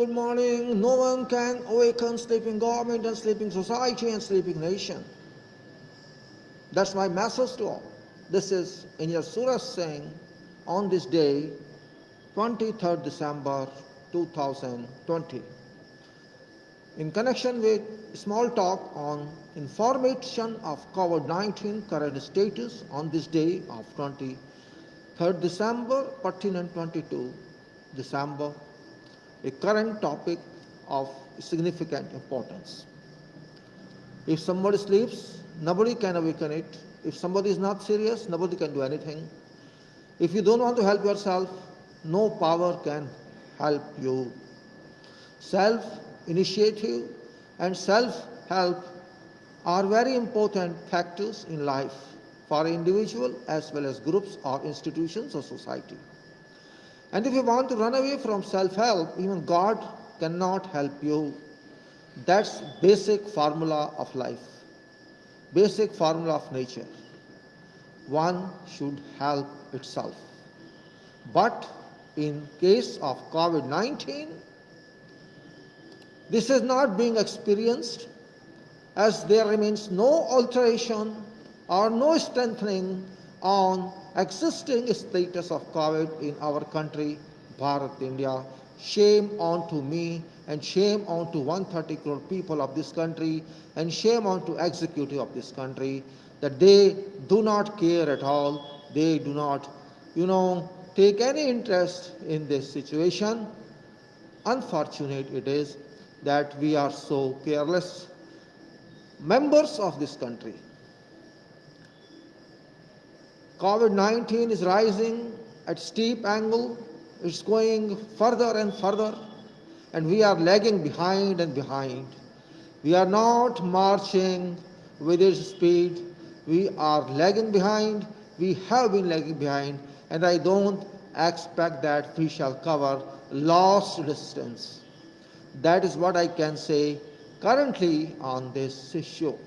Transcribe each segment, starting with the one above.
good morning. No one can awaken sleeping government and sleeping society and sleeping nation. That's my message to all. This is in your surah saying on this day, 23rd December 2020. In connection with small talk on information of COVID-19 current status on this day of 23rd December, pertinent 22 December, a current topic of significant importance. If somebody sleeps, nobody can awaken it. If somebody is not serious, nobody can do anything. If you don't want to help yourself, no power can help you. Self-initiative and self-help are very important factors in life for individual as well as groups or institutions or society. And if you want to run away from self-help, even God cannot help you. That's basic formula of life, basic formula of nature. One should help itself. But in case of COVID-19, this is not being experienced, as there remains no alteration or no strengthening on existing status of COVID in our country, Bharat, India. Shame on to me and shame on to 130 crore people of this country and shame on to executive of this country that they do not care at all. They do not, take any interest in this situation. Unfortunate it is that we are so careless. Members of this country, COVID-19 is rising at steep angle. It's going further and further, and we are lagging behind and behind. We are not marching with its speed. We are lagging behind. We have been lagging behind, and I don't expect that we shall cover lost distance. That is what I can say currently on this issue.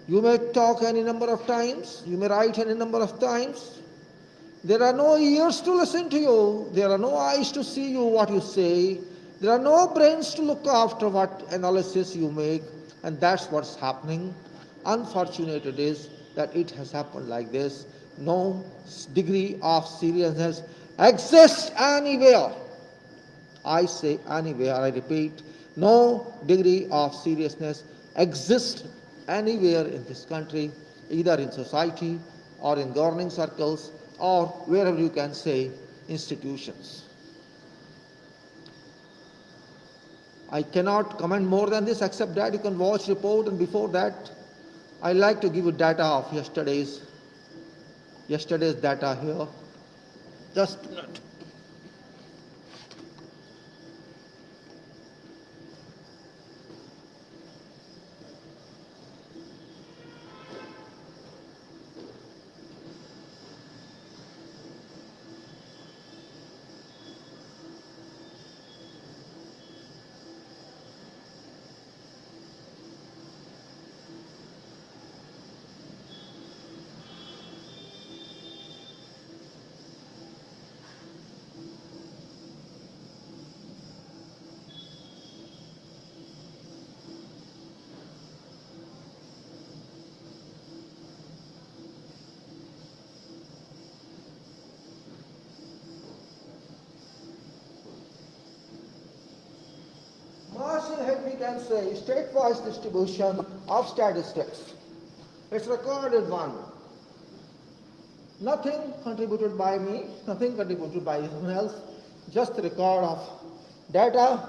You may talk any number of times, you may write any number of times. There are no ears to listen to you, there are no eyes to see you what you say, there are no brains to look after what analysis you make, and that's what's happening. Unfortunate it is that it has happened like this. No degree of seriousness exists anywhere. I say anywhere, I repeat, no degree of seriousness exists anywhere in this country, either in society or in governing circles or wherever you can say institutions. I cannot comment more than this except that you can watch report, and before that I like to give you data of yesterday's data here. Just a minute. Marching ahead, we can say state-wise distribution of statistics. It's recorded one. Nothing contributed by me, nothing contributed by someone else, just record of data,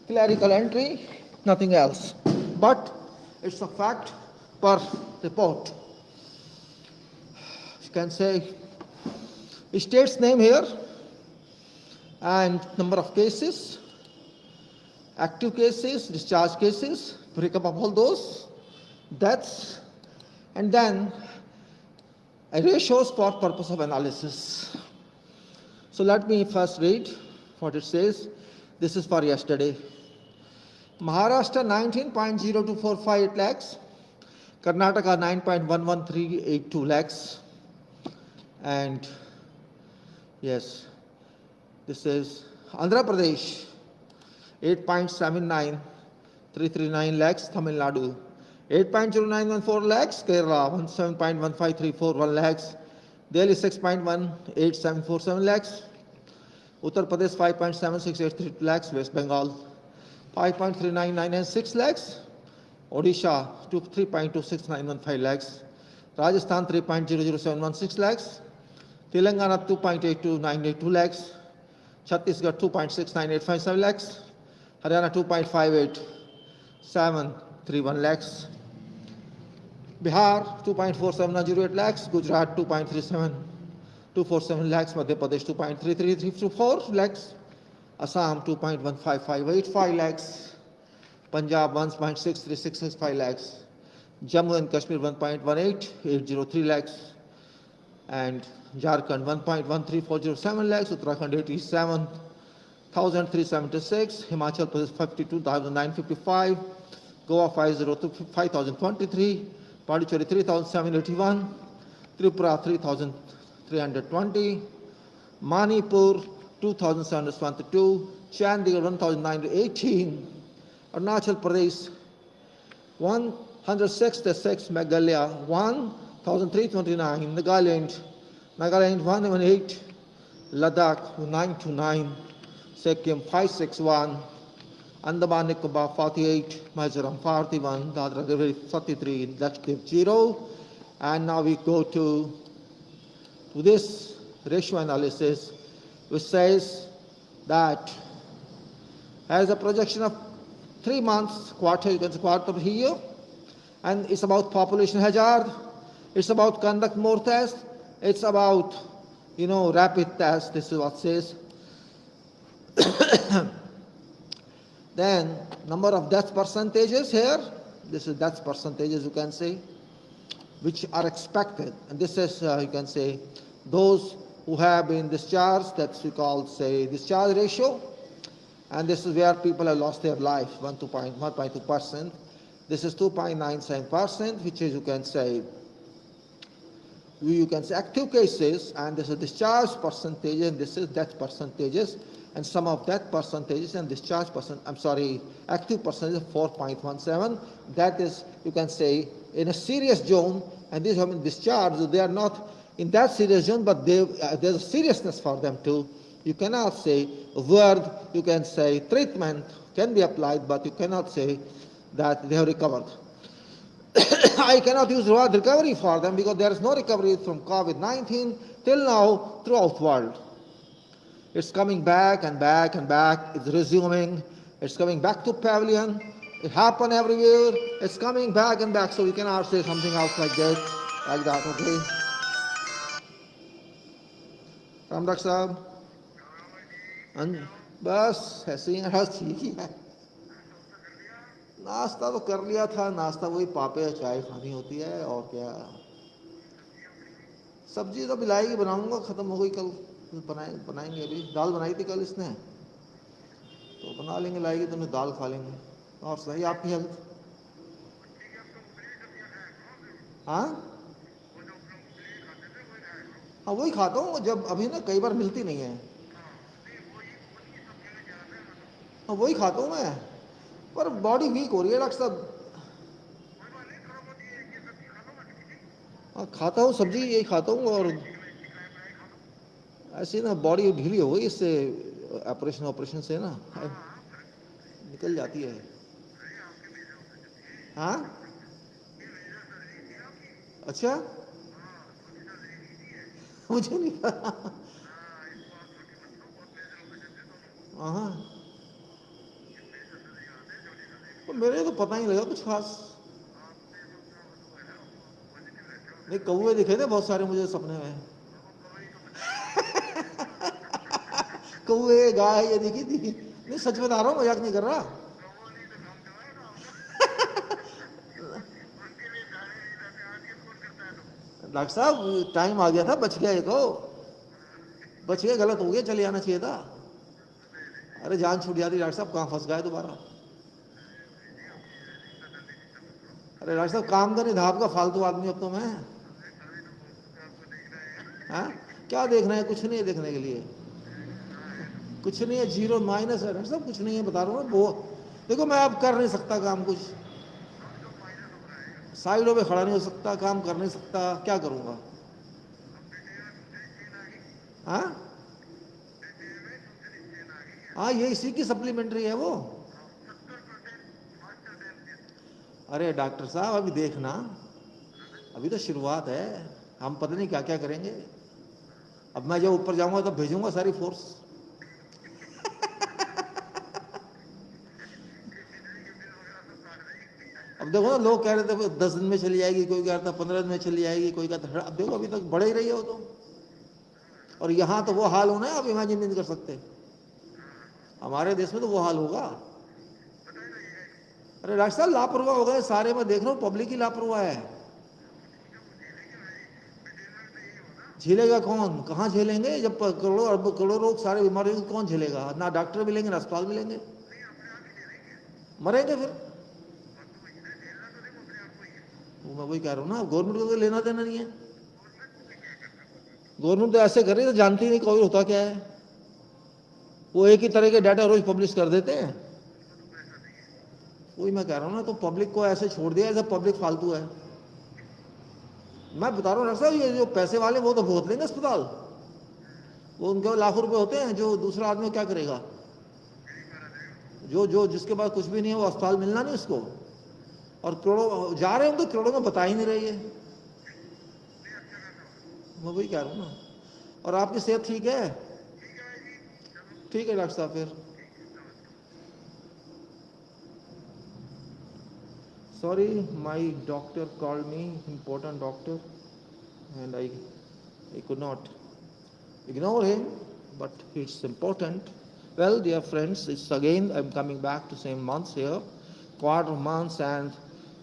clerical entry, nothing else. But it's a fact per report. You can say state's name here and number of cases, active cases, discharge cases, breakup of all those, deaths, and then a ratios for purpose of analysis. So let me first read what it says. This is for yesterday. Maharashtra 19.0245 lakhs, Karnataka 9.11382 lakhs, and yes, this is Andhra Pradesh 8.79339 lakhs, Tamil Nadu 8.0914 lakhs, Kerala 17.15341 lakhs, Delhi 6.18747 lakhs, Uttar Pradesh 5.7683 lakhs, West Bengal 5.39996 lakhs, Odisha 3.26915 lakhs, Rajasthan 3.00716 lakhs, Telangana 2.82982 lakhs, Chhattisgarh 2.69857 lakhs, Haryana 2.58731 lakhs, Bihar 2.47108 lakhs, Gujarat 2.37247 lakhs, Madhya Pradesh 2.33324 lakhs, Assam 2.15585 lakhs, Punjab 1.63665 lakhs, Jammu and Kashmir 1.18803 lakhs, and Jharkhand 1.13407 lakhs, Uttarakhand 87,376, Himachal Pradesh 52,955, Goa 5,023, Pondicherry 3,781, Tripura 3,320, Manipur 2,722, Chandigarh 1,918, Arunachal Pradesh 166, Meghalaya 1,329, Nagaland 118, Ladakh 929, Sikkim 561, Andaman Nicobar 48, Mizoram 41, Dadra and Nagar 33, Lakshadweep 0. And now we go to this ratio analysis, which says that as a projection of 3 months, quarter of the year, and it's about population hazard, it's about conduct more tests, it's about, rapid tests, this is what it says. Then number of death percentages here, this is death percentages you can say, which are expected, and this is you can say those who have been discharged, that's we call say discharge ratio, and this is where people have lost their life, 1.2%. This is 2.97%, which is you can say active cases, and this is discharge percentage, and this is death percentages, and sum of death percentages and discharge active percentage of 4.17. That is, you can say, in a serious zone, and these have been discharged. They are not in that serious zone, but there's a seriousness for them too. You cannot say a word, you can say treatment can be applied, but you cannot say that they have recovered. I cannot use the word recovery for them because there is no recovery from COVID-19 till now throughout the world. It's coming back and back and back. It's resuming. It's coming back to pavilion. It happened everywhere. It's coming back and back. So we cannot say something else like that. Okay? Ram Dak Sahab? बस ऐसे ही ठीक ही है. नाश्ता तो कर लिया था. नाश्ता वही पापे या चाय खानी होती है और क्या. सब्जी तो बिलाई बनाऊंगा, खत्म हो गई कल. बनाएंगे अभी. दाल बनाई थी कल इसने, तो बना लेंगे. लाएगी तो मैं दाल खा लेंगे. और सही आपकी हेल्थ? हाँ हाँ वही खाता हूँ. जब अभी ना कई बार मिलती नहीं है, हाँ वही खाता हूँ मैं. पर बॉडी वीक हो रही है डॉक्टर साहब. हाँ खाता हूँ सब्जी, यही खाता हूँ. और ऐसे ना बॉडी ढीली हो गई इससे, ऑपरेशन से ना निकल जाती है. हाँ अच्छा, मुझे नहीं पता. हाँ मेरे तो पता नहीं लगा कुछ खास. नहीं कौवे दिखे थे बहुत सारे मुझे सपने में. कौवे गाय ये दिखी थी. नहीं सच बता रहा हूँ, मजाक नहीं कर रहा. डॉक्टर साहब टाइम आ गया था, बच गया. एक बच गया, गलत हो गया, चले आना चाहिए था. अरे जान छूट जाती डॉक्टर साहब, कहाँ फंस गए दोबारा. अरे डॉक्टर साहब काम का निधाब का फालतू आदमी अब तो मैं. हाँ क्या देखना है, कुछ नहीं है देखने के लिए. कुछ नहीं है, जीरो माइनस है डॉक्टर साहब, कुछ नहीं है, बता रहा हूँ ना। वो देखो मैं अब कर नहीं सकता काम, कुछ साइडों पे खड़ा नहीं हो सकता, काम कर नहीं सकता, क्या करूँगा? हाँ हाँ, ये इसी की सप्लीमेंट्री है वो। अरे डॉक्टर साहब अभी देखना, अभी तो शुरुआत है, हम पता नहीं क्या क्या करेंगे। अब मैं जब ऊपर जाऊंगा तब भेजूंगा सारी फोर्स। अब देखो ना, लोग कह रहे थे 10 दिन में चली जाएगी, कोई कह रहा था 15 दिन में चली जाएगी, कोई कहता है, अब देखो अभी तक बढ़ ही रही है वो तो। और यहाँ तो वो हाल होना है, आप इमेजिन नहीं कर सकते। हमारे देश में तो वो हाल होगा। अरे डॉक्टर साहब लापरवाह हो गए सारे, मैं देख रहा हूँ पब्लिक ही लापरवाह है। झेलेगा कौन? कहाँ झेलेंगे जब करोड़ों अरबों करोड़ों लोग सारे बीमारियों को कौन झेलेगा? ना डॉक्टर मिलेंगे ना अस्पताल मिलेंगे, मरेंगे फिर। मैं वही कह रहा हूँ ना, गवर्नमेंट को तो लेना देना नहीं है। गवर्नमेंट तो ऐसे कर रही है तो जानती नहीं कोविड होता क्या है। वो एक ही तरह के डाटा रोज पब्लिश कर देते हैं। वही मैं कह रहा हूँ ना, तो पब्लिक को ऐसे छोड़ दिया जैसे पब्लिक फालतू है। मैं बता रहा हूँ डॉक्टर साहब, ये जो पैसे वाले वो तो भोत लेंगे अस्पताल, वो उनके लाखों रुपए होते हैं, जो दूसरा आदमी क्या करेगा? जो जो जिसके पास कुछ भी नहीं है वो अस्पताल मिलना नहीं उसको, और करोड़ों जा रहे हैं तो करोड़ों में बता ही नहीं रही है। मैं वही कह रहा हूँ ना। और आपकी सेहत ठीक है? ठीक है डॉक्टर साहब फिर। Sorry, my doctor called me, important doctor, and I could not ignore him, but it's important. Well, dear friends, it's again, I'm coming back to same months here, quarter months, and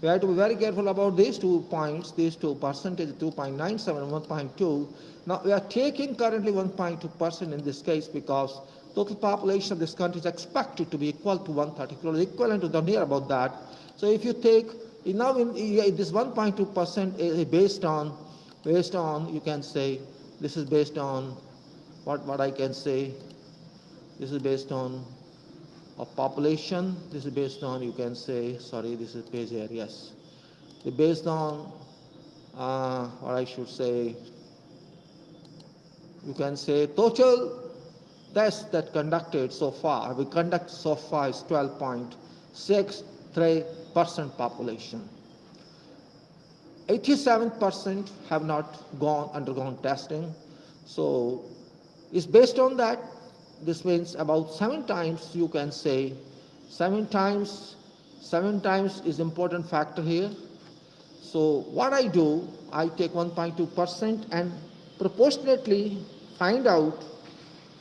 we have to be very careful about these 2 points, these 2 percentage, 2.97 and 1.2. Now, we are taking currently 1.2% in this case because total population of this country is expected to be equal to 130 crores, equivalent to the near about that. So if you take, now in this 1.2% is based on, you can say, this is based on, what I can say, this is based on a population, this is based on, you can say, sorry, this is page here, yes. It's based on, what I should say, you can say total tests that conducted so far, we conduct so far is 12.63% population. 87% have not undergone testing. So it's based on that. This means about 7 times, you can say, 7 times is important factor here. So what I do, I take 1.2% and proportionately find out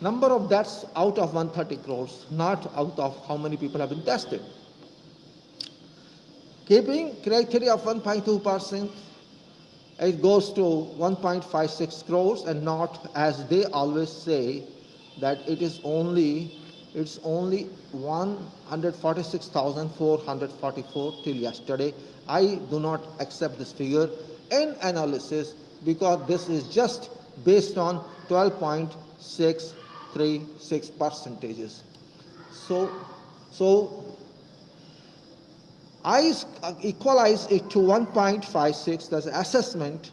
number of deaths out of 130 crores, not out of how many people have been tested. Keeping criteria of 1.2%, it goes to 1.56 crores, and not, as they always say, that it's only 146,444 till yesterday. I do not accept this figure in analysis because this is just based on 12.636 percentages. So I equalize it to 1.56, that's assessment.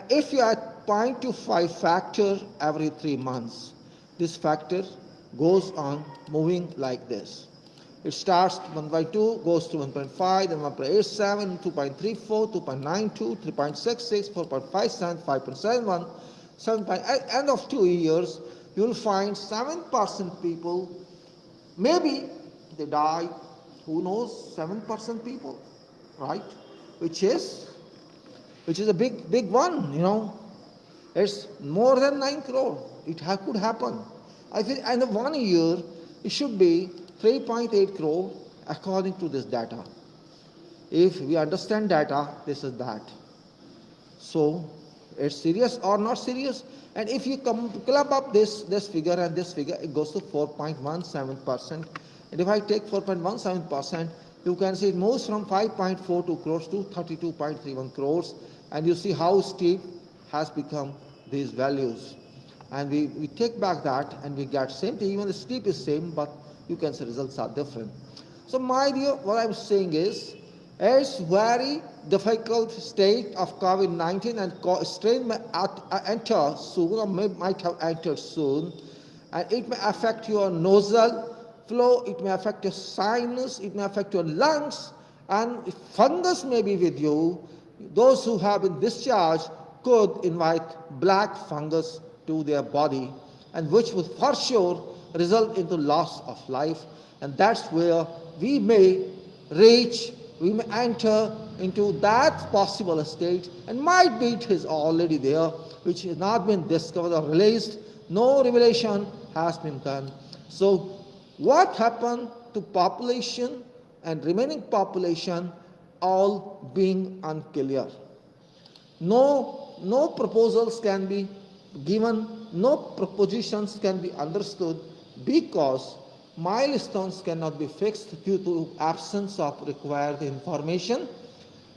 If you add 0.25 factor every 3 months, this factor goes on moving like this. It starts 1.2, goes to 1.5, then 1.87, 2.34, 2.92, 3.66, 4.57, 5.71, 7. At the end of 2 years, you will find 7% people, maybe they die. Who knows? 7% people, right? Which is a big one, you know. It's more than 9 crore. It could happen. I think in 1 year, it should be 3.8 crore according to this data. If we understand data, this is that. So it's serious or not serious? And if you club up this figure and this figure, it goes to 4.17%. And if I take 4.17%, you can see it moves from 5.42 crores to 32.31 crores. And you see how steep has become these values. and we take back that and we get same thing. Even the sleep is same, but you can say results are different. So my dear, what I'm saying is, it's very difficult state of COVID-19, and strain may enter soon, or might have entered soon, and it may affect your nasal flow, it may affect your sinus, it may affect your lungs, and if fungus may be with you, those who have been discharged could invite black fungus to their body, and which would for sure result into loss of life. And that's where we may enter into that possible state, and might be it is already there, which has not been discovered or released. No revelation has been done. So what happened to population and remaining population all being unclear? No proposals can be given, no propositions can be understood, because milestones cannot be fixed due to absence of required information,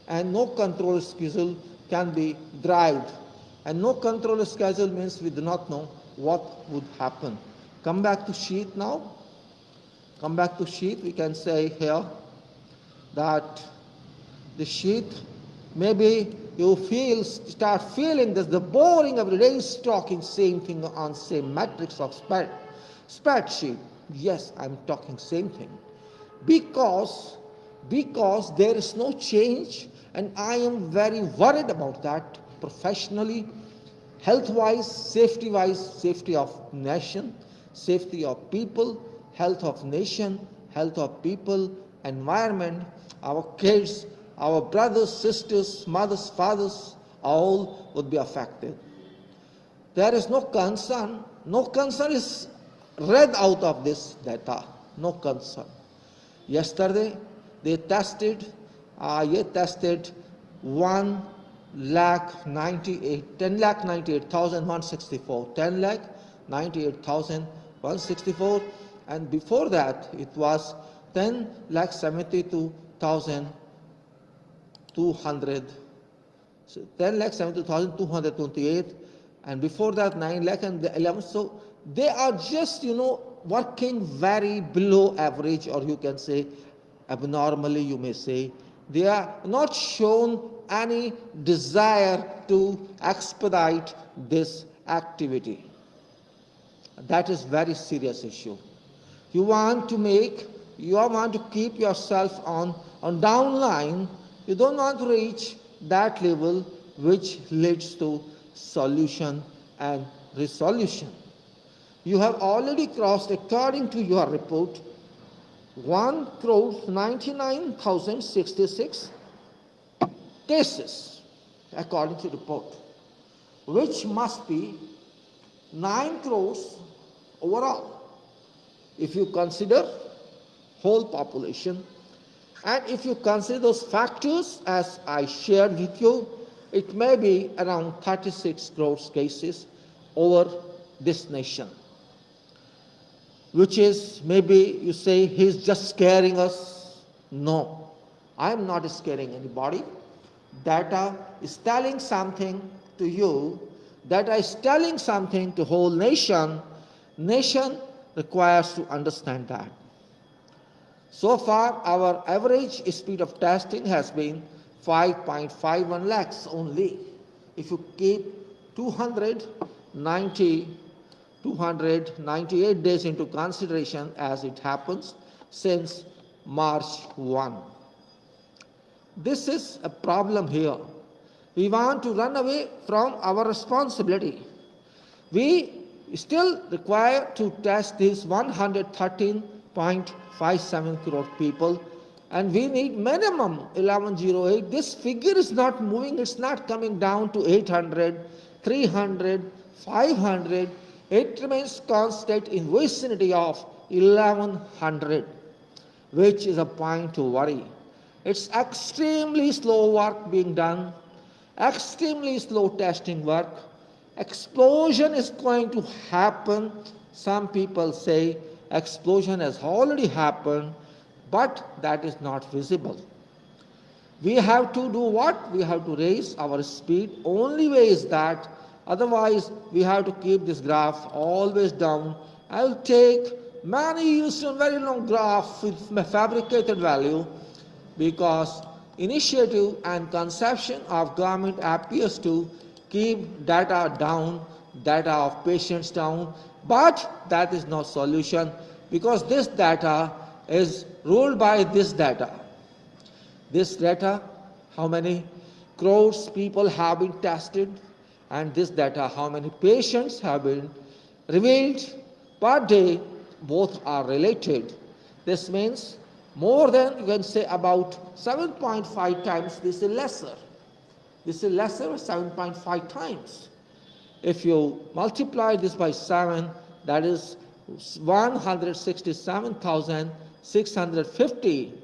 and no control schedule can be derived. And no control schedule means we do not know what would happen. Come back to sheet now. Come back to sheet. We can say here that the sheet, maybe you start feeling that the boring every day is talking same thing on same matrix of spreadsheet. Yes, I'm talking same thing. Because there is no change, and I am very worried about that professionally, health-wise, safety-wise, safety of nation, safety of people, health of nation, health of people, environment, our kids, our brothers, sisters, mothers, fathers, all would be affected. There is no concern. No concern is read out of this data. No concern. Yesterday, they tested 10,98,164, and before that it was 10,72,200, so 10,72,228, and before that 9 lakh and 11. So they are just working very below average, or you can say abnormally, you may say. They are not shown any desire to expedite this activity. That is very serious issue. You want to keep yourself on downline. You don't want to reach that level which leads to solution and resolution. You have already crossed, according to your report, 1,99,066 cases, according to the report, which must be 9 crores overall, if you consider whole population. And if you consider those factors as I shared with you, it may be around 36 crores cases over this nation. Which is, maybe you say, he's just scaring us. No, I am not scaring anybody. Data is telling something to you. Data is telling something to whole nation. Nation requires to understand that. So far, our average speed of testing has been 5.51 lakhs only. If you keep 298 days into consideration, as it happens since March 1. This is a problem here. We want to run away from our responsibility. We still require to test these 113.57 crore people, and we need minimum 1108. This figure is not moving. It's not coming down to 800, 300, 500. It remains constant in vicinity of 1100, which is a point to worry. It's extremely slow work being done, extremely slow testing work. Explosion is going to happen. Some people say explosion has already happened, but that is not visible. We have to do what? We have to raise our speed. Only way is that Otherwise, we have to keep this graph always down. I will take many years to a very long graph with my fabricated value, because initiative and conception of government appears to keep data down, data of patients down, but that is no solution, because this data is ruled by this data. This data, how many crores people have been tested, and this data, how many patients have been revealed per day, both are related. This means more than, you can say, about 7.5 times. This is lesser. This is lesser 7.5 times. If you multiply this by 7, that is 167,650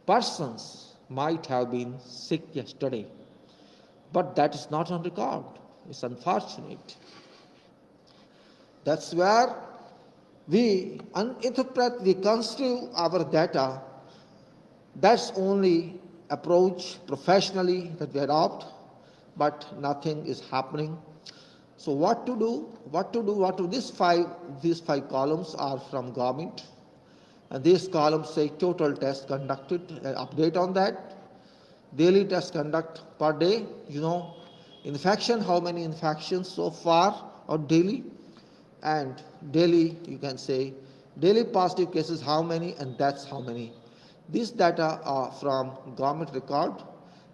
persons might have been sick yesterday. But that is not on record. It's unfortunate. That's where we interpret, we construe our data. That's only approach professionally that we adopt, but nothing is happening. So what to do? These five columns are from government, and these columns say total tests conducted, update on that, daily test conduct per day, infection, how many infections so far or daily, and daily, you can say, daily positive cases how many, and deaths how many. These data are from government record.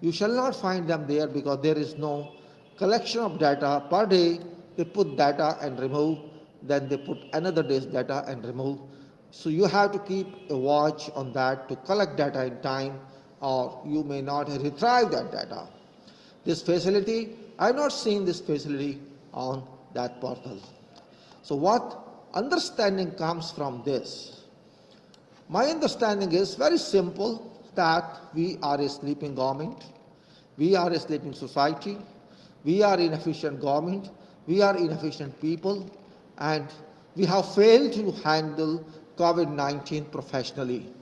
You shall not find them there because there is no collection of data per day. They put data and remove, then they put another day's data and remove. So you have to keep a watch on that to collect data in time, or you may not retrieve that data. This facility, I have not seen this facility on that portal. So what understanding comes from this? My understanding is very simple, that we are a sleeping government, we are a sleeping society, we are inefficient government, we are inefficient people, and we have failed to handle COVID-19 professionally.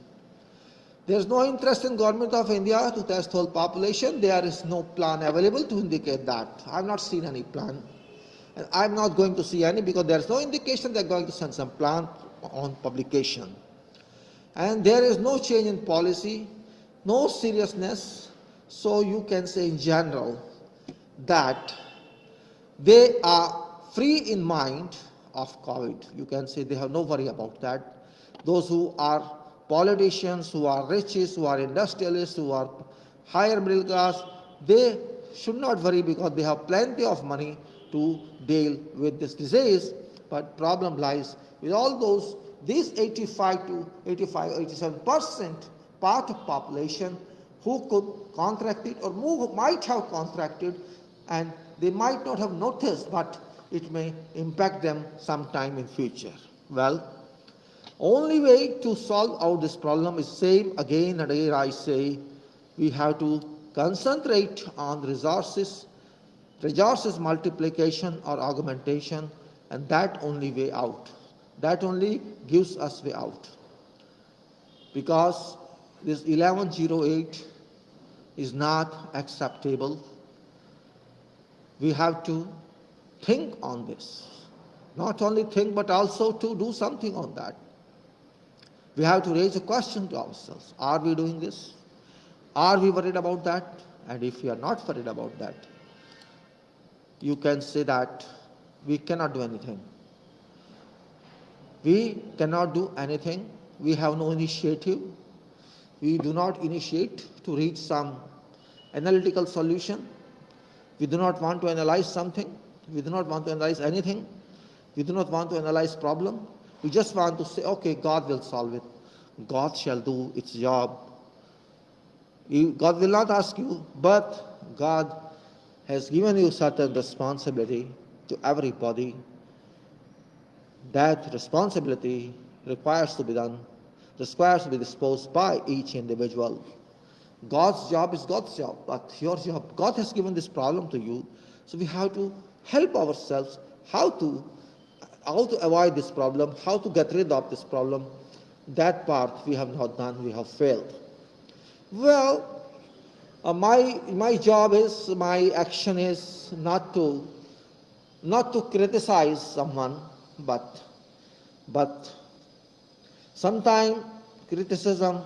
There is no interest in Government of India to test whole population. There is no plan available to indicate that. I have not seen any plan. And I am not going to see any, because there is no indication they are going to send some plan on publication. And there is no change in policy, no seriousness. So you can say in general that they are free in mind of COVID. You can say they have no worry about that. Those who are politicians, who are riches, who are industrialists, who are higher middle class, they should not worry, because they have plenty of money to deal with this disease. But problem lies with all those, these 87% part of population who could contract it, or who might have contracted, and they might not have noticed, but it may impact them sometime in future. Well, only way to solve out this problem is same again and again. I say we have to concentrate on resources multiplication or augmentation, and that only way out. That only gives us way out. Because this 1108 is not acceptable. We have to think on this. Not only think, but also to do something on that. We have to raise a question to ourselves. Are we doing this? Are we worried about that? And if we are not worried about that, you can say that we cannot do anything. We cannot do anything. We have no initiative. We do not initiate to reach some analytical solution. We do not want to analyze something. We do not want to analyze anything. We do not want to analyze problem. We just want to say, okay, God will solve it. God shall do its job. God will not ask you, but God has given you certain responsibility to everybody. That responsibility requires to be done, requires to be disposed by each individual. God's job is God's job, but your job, God has given this problem to you, so we have to help ourselves how to avoid this problem, how to get rid of this problem. That part we have not done, we have failed. Well, my job is, my action is not to not to criticize someone, but sometimes criticism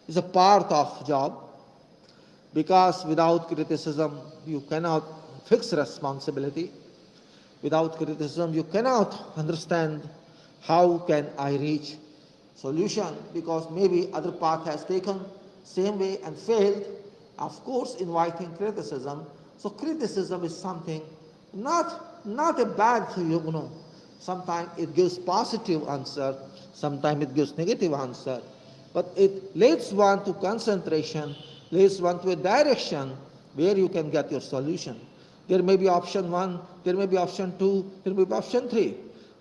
is a part of job, because without criticism you cannot fix responsibility. Without criticism you cannot understand how can I reach solution, because maybe other path has taken same way and failed. Of course, inviting criticism. So criticism is something not a bad thing, Sometimes it gives positive answer, sometimes it gives negative answer, but it leads one to concentration, leads one to a direction where you can get your solution. There may be option 1, there may be option 2, there may be option 3.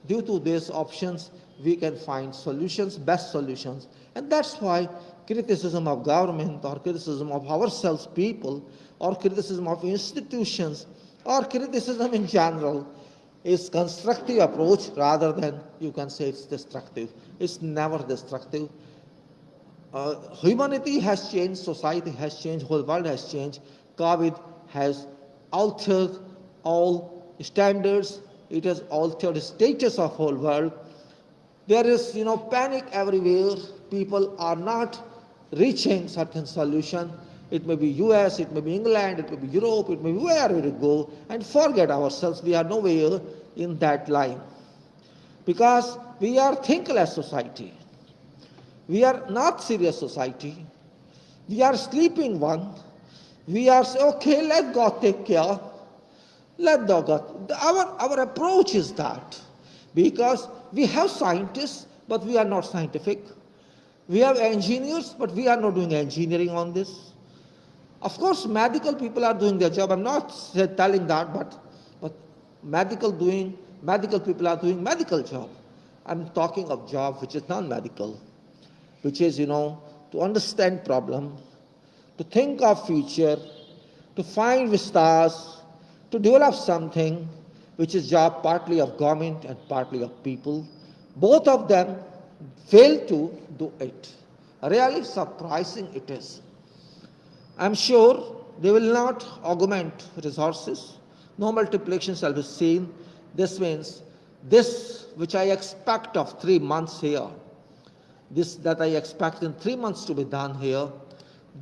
Due to these options, we can find solutions, best solutions. And that's why criticism of government, or criticism of ourselves people, or criticism of institutions, or criticism in general is constructive approach rather than you can say it's destructive. It's never destructive. Humanity has changed, society has changed, whole world has changed. COVID has altered all standards. It has altered the status of whole world. There is, panic everywhere. People are not reaching certain solution. It may be US, it may be England, it may be Europe, it may be wherever we go, and forget ourselves. We are nowhere in that line. Because we are thinkless society. We are not serious society. We are sleeping one. We are saying, okay, let God take care. Let God. Our approach is that. Because we have scientists, but we are not scientific. We have engineers, but we are not doing engineering on this. Of course, medical people are doing their job. I'm not telling that, but medical people are doing medical job. I'm talking of job which is non-medical, which is, to understand problem, to think of future, to find vistas, to develop something, which is job partly of government and partly of people. Both of them fail to do it. Really surprising it is. I'm sure they will not augment resources. No multiplication shall be seen. This means this which I expect of 3 months here, this that I expect in 3 months to be done here,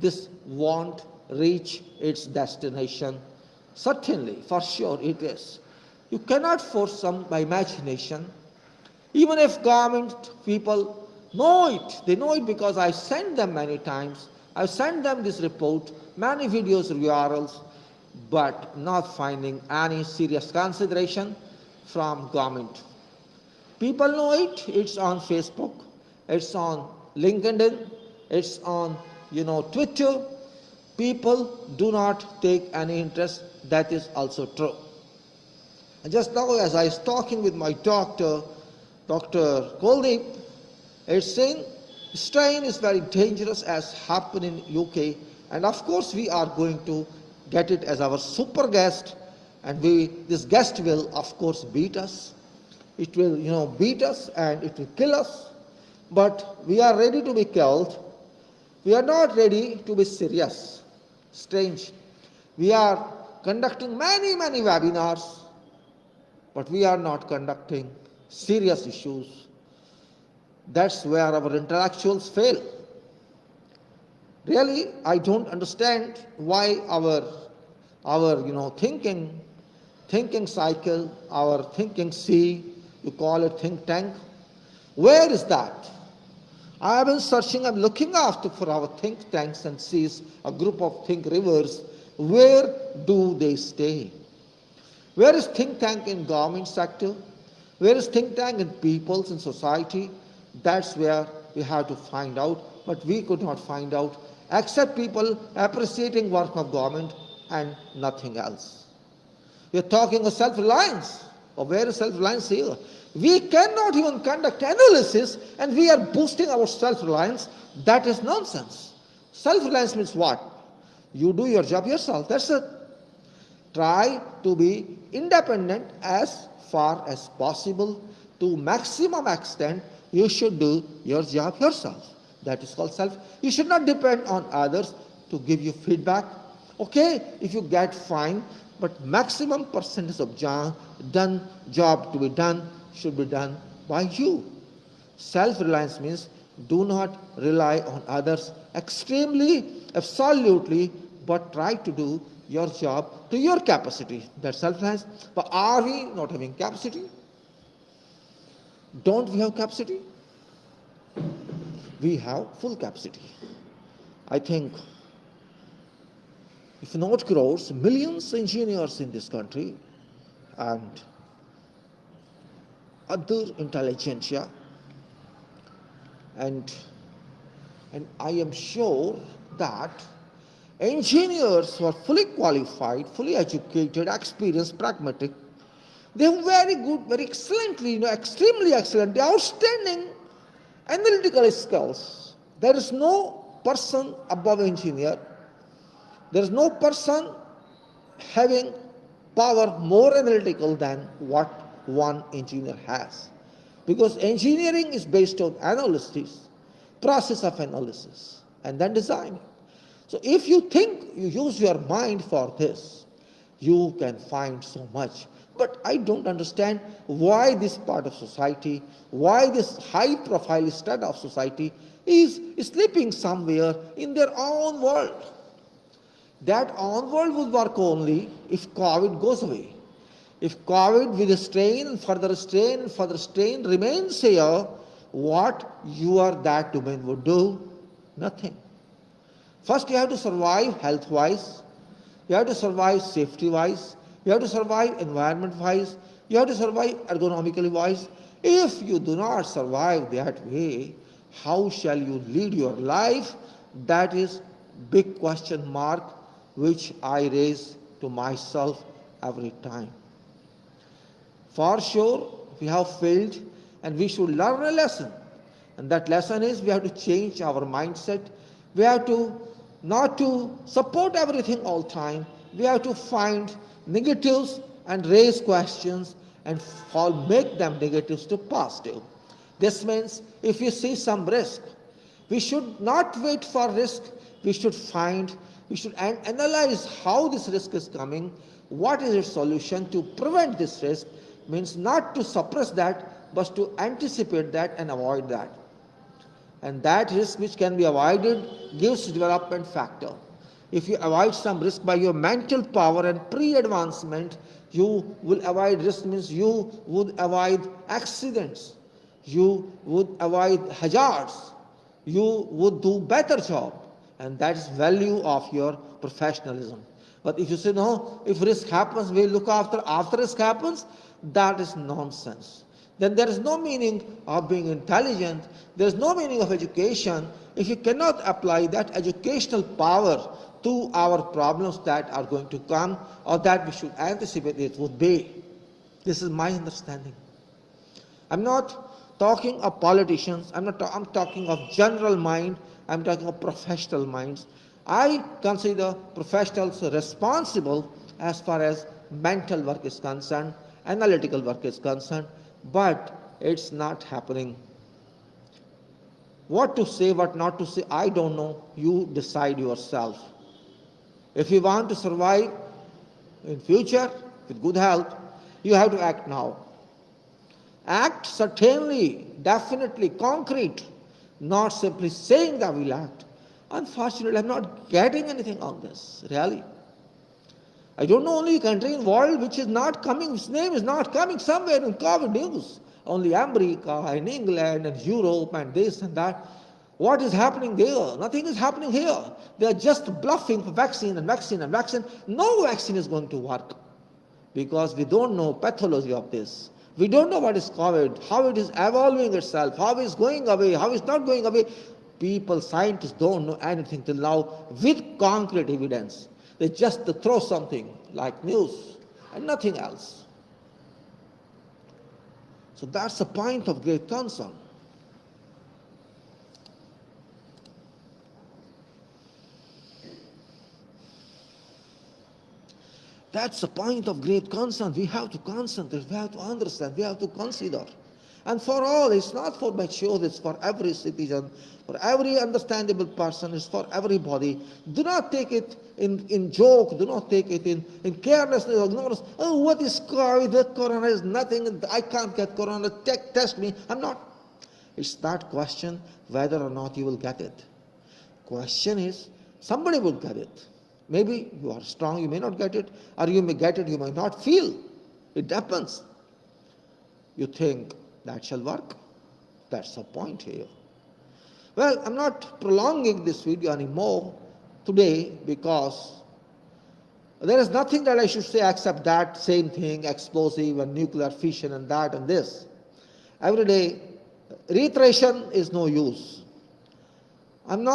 this won't reach its destination. Certainly, for sure it is. You cannot force some by imagination. Even if government people know it, they know it because I sent them many times. I've sent them this report, many videos, URLs, but not finding any serious consideration from government. People know it. It's on Facebook, it's on LinkedIn, it's on Twitter. People do not take any interest. That is also true. And just now, as I was talking with my doctor, Dr. Kuldeep, it's saying strain is very dangerous as happened in UK, and of course we are going to get it as our super guest, and this guest will of course beat us. It will beat us and it will kill us, but we are ready to be killed. We are not ready to be serious. Strange. We are conducting many webinars, but we are not conducting serious issues. That's where our intellectuals fail. Really, I don't understand why our thinking cycle, our thinking sea, you call it think tank. Where is that? I have been searching, I'm looking after for our think tanks and sees a group of think rivers. Where do they stay? Where is think tank in government sector? Where is think tank in peoples, in society? That's where we have to find out, but we could not find out, except people appreciating work of government and nothing else. We are talking of self-reliance. Or where is self-reliance here? We cannot even conduct analysis and we are boosting our self-reliance. That is nonsense. Self-reliance means what? You do your job yourself. That's it. Try to be independent as far as possible. To maximum extent, you should do your job yourself. That is called self. You should not depend on others to give you feedback. Okay, if you get fine, but maximum percentage of job to be done should be done by you. Self-reliance means do not rely on others extremely, absolutely, but try to do your job to your capacity. That's self-reliance. But are we not having capacity? Don't we have capacity? We have full capacity. I think, if not crores, millions of engineers in this country and other intelligentsia, and I am sure that engineers who are fully qualified, fully educated, experienced, pragmatic, they have very good, very excellently, extremely excellent, outstanding analytical skills. There is no person above engineer. There is no person having power more analytical than what one engineer has. Because engineering is based on analysis, process of analysis, and then designing. So if you think you use your mind for this, you can find so much. But I don't understand why this part of society, why this high-profile strata of society is sleeping somewhere in their own world. That own world will work only if COVID goes away. If COVID with strain, further strain remains here, what that domain would do? Nothing. First you have to survive health-wise, you have to survive safety-wise, you have to survive environment-wise, you have to survive ergonomically-wise. If you do not survive that way, how shall you lead your life? That is big question mark which I raise to myself every time. For sure, we have failed and we should learn a lesson. And that lesson is we have to change our mindset. We have to not to support everything all the time. We have to find negatives and raise questions and make them negatives to positive. This means if you see some risk, we should not wait for risk. We should analyze how this risk is coming, what is its solution to prevent this risk. Means not to suppress that, but to anticipate that and avoid that. And that risk which can be avoided gives development factor. If you avoid some risk by your mental power and pre-advancement, you will avoid risk, means you would avoid accidents, you would avoid hazards, you would do better job. And that is value of your professionalism. But if you say, no, if risk happens, we look after risk happens, that is nonsense. Then there is no meaning of being intelligent, there is no meaning of education if you cannot apply that educational power to our problems that are going to come or that we should anticipate it would be. This is my understanding. I'm not talking of politicians, I'm talking of general mind, I'm talking of professional minds. I consider professionals responsible as far as mental work is concerned, analytical work is concerned, but it's not happening. What to say, what not to say, I don't know. You decide yourself. If you want to survive in future with good health, you have to act now. Act certainly, definitely, concrete, not simply saying that we'll act. Unfortunately, I'm not getting anything on this, really. I don't know only country in the world which is not coming, its name is not coming somewhere in COVID news. Only America and England and Europe and this and that. What is happening there? Nothing is happening here. They are just bluffing for vaccine and vaccine and vaccine. No vaccine is going to work because we don't know pathology of this. We don't know what is COVID, how it is evolving itself, how it is going away, how it's not going away. People, scientists don't know anything till now with concrete evidence. They just throw something like news and nothing else. So that's a point of great concern. That's a point of great concern. We have to concentrate, we have to understand, we have to consider. And for all, it's not for mature, it's for every citizen, for every understandable person, it's for everybody. Do not take it in joke, do not take it in carelessness or ignorance. Oh, what is COVID? That corona is nothing, I can't get corona, test me. I'm not. It's not question whether or not you will get it. Question is, somebody will get it. Maybe you are strong, you may not get it, or you may get it, you may not feel. It happens. You think that shall work? That's the point here. Well, I'm not prolonging this video anymore today because there is nothing that I should say except that same thing, explosive and nuclear fission and that and this. Every day, reiteration is no use. I'm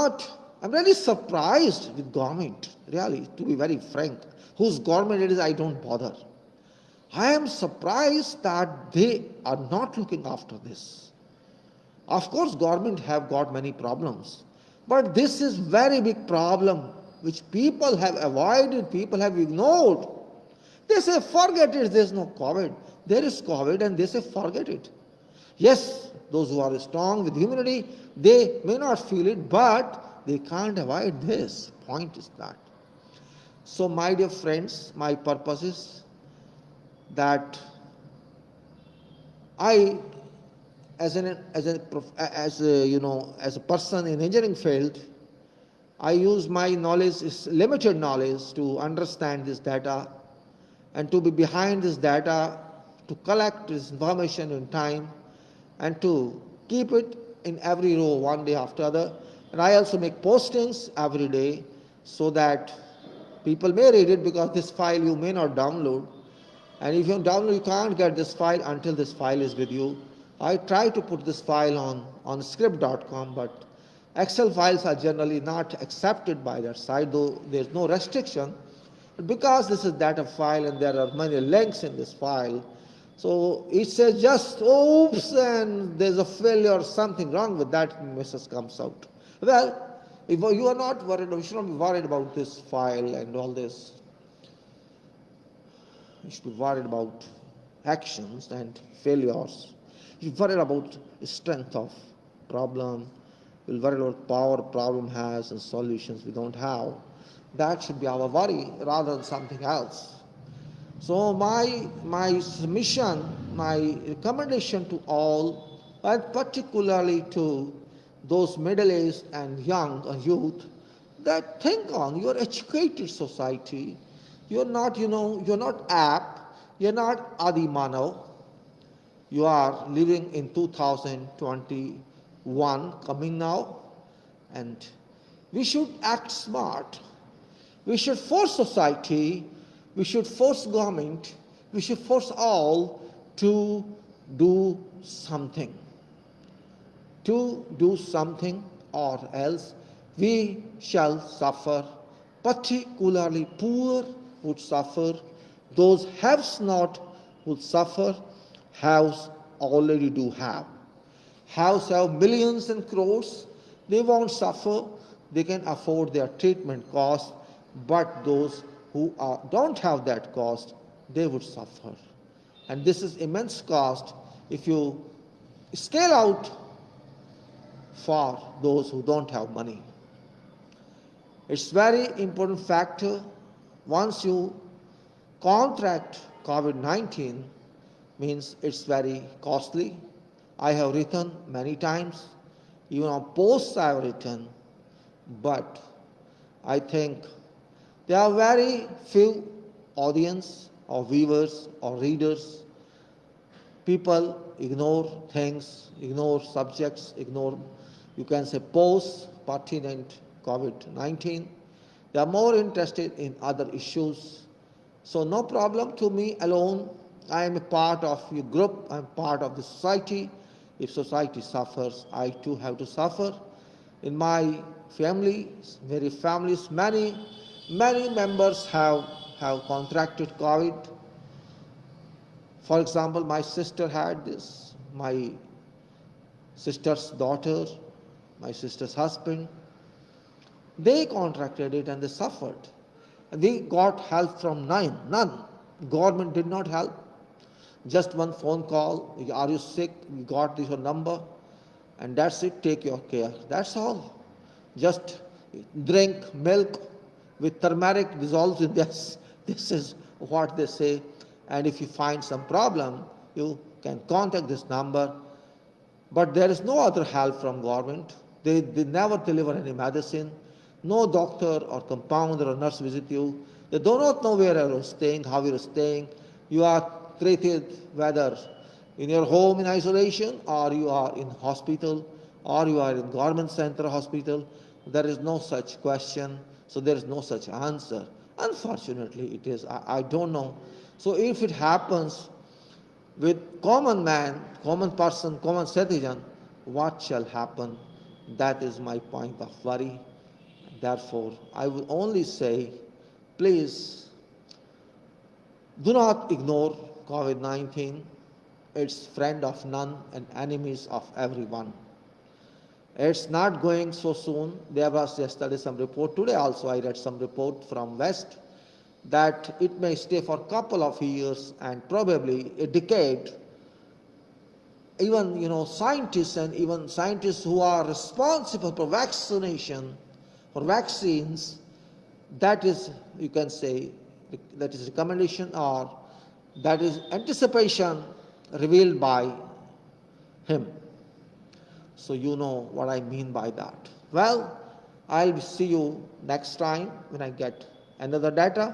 really surprised with government, really, to be very frank. Whose government it is, I don't bother. I am surprised that they are not looking after this. Of course, government have got many problems, but this is very big problem which people have avoided, people have ignored. They say, forget it, there is no COVID. There is COVID and they say, forget it. Yes, those who are strong with immunity, they may not feel it, but they can't avoid this. Point is that. So, my dear friends, my purpose is that I, as a person in engineering field, I use my knowledge, limited knowledge, to understand this data and to be behind this data, to collect this information in time and to keep it in every row one day after other. And I also make postings every day so that people may read it, because this file you may not download. And if you download, you can't get this file until this file is with you. I try to put this file on script.com, but Excel files are generally not accepted by that site, though there's no restriction. But because this is data file and there are many links in this file, so it says just oops and there's a failure or something wrong with that, message comes out. Well, if you are not worried, you should not be worried about this file and all this. You should be worried about actions and failures. You should be worried about the strength of problem. You'll worry about power problem has and solutions we don't have. That should be our worry rather than something else. So my submission, my recommendation to all, and particularly to those middle-aged and young and youth, that think on your educated society. You're not, you're not apt, you're not Adi Manav. You are living in 2021 coming now, and we should act smart. We should force society, we should force government, we should force all to do something. To do something, or else we shall suffer. Particularly poor would suffer, those haves not would suffer, haves already do have. Haves have millions and crores, they won't suffer, they can afford their treatment cost, but those who don't have that cost, they would suffer. And this is immense cost if you scale out for those who don't have money. It's very important factor. Once you contract COVID-19, means it's very costly. I have written many times, even on posts I have written, but I think there are very few audience or viewers or readers. People ignore things, ignore subjects, ignore, you can say, posts pertinent COVID-19. They are more interested in other issues. So no problem to me alone. I am a part of your group, I am part of the society. If society suffers, I too have to suffer. In my family, many families, many members have contracted COVID. For example, my sister had this, my sister's daughter, my sister's husband. They contracted it and they suffered. And they got help from none. Government did not help. Just one phone call, are you sick, we got your number, and that's it, take your care. That's all. Just drink milk with turmeric dissolved in this. This is what they say. And if you find some problem, you can contact this number. But there is no other help from government. They never deliver any medicine. No doctor or compounder or nurse visit you. They do not know where you are staying, how you are staying. You are treated whether in your home in isolation, or you are in hospital, or you are in government center hospital. There is no such question, so there is no such answer. Unfortunately, it is. I don't know. So if it happens with common man, common person, common citizen, what shall happen? That is my point of worry. Therefore, I will only say, please do not ignore COVID-19. It's friend of none and enemies of everyone. It's not going so soon. There was yesterday some report. Today also I read some report from West that it may stay for a couple of years and probably a decade. Even scientists and even scientists who are responsible for vaccination, for vaccines, that is, you can say, that is recommendation or that is anticipation revealed by him. So you know what I mean by that. Well, I'll see you next time when I get another data.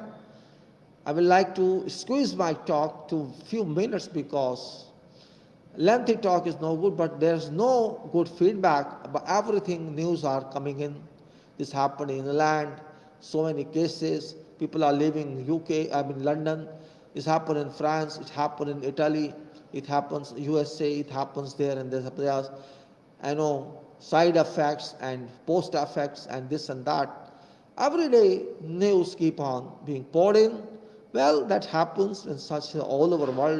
I will like to squeeze my talk to a few minutes because lengthy talk is no good, but there's no good feedback about everything. News are coming in. This happened in England, so many cases. People are living in UK, London. This happened in France, it happened in Italy, it happens in USA, it happens there and there's I know side effects and post effects and this and that. Every day news keep on being poured in. Well, that happens in such all over the world.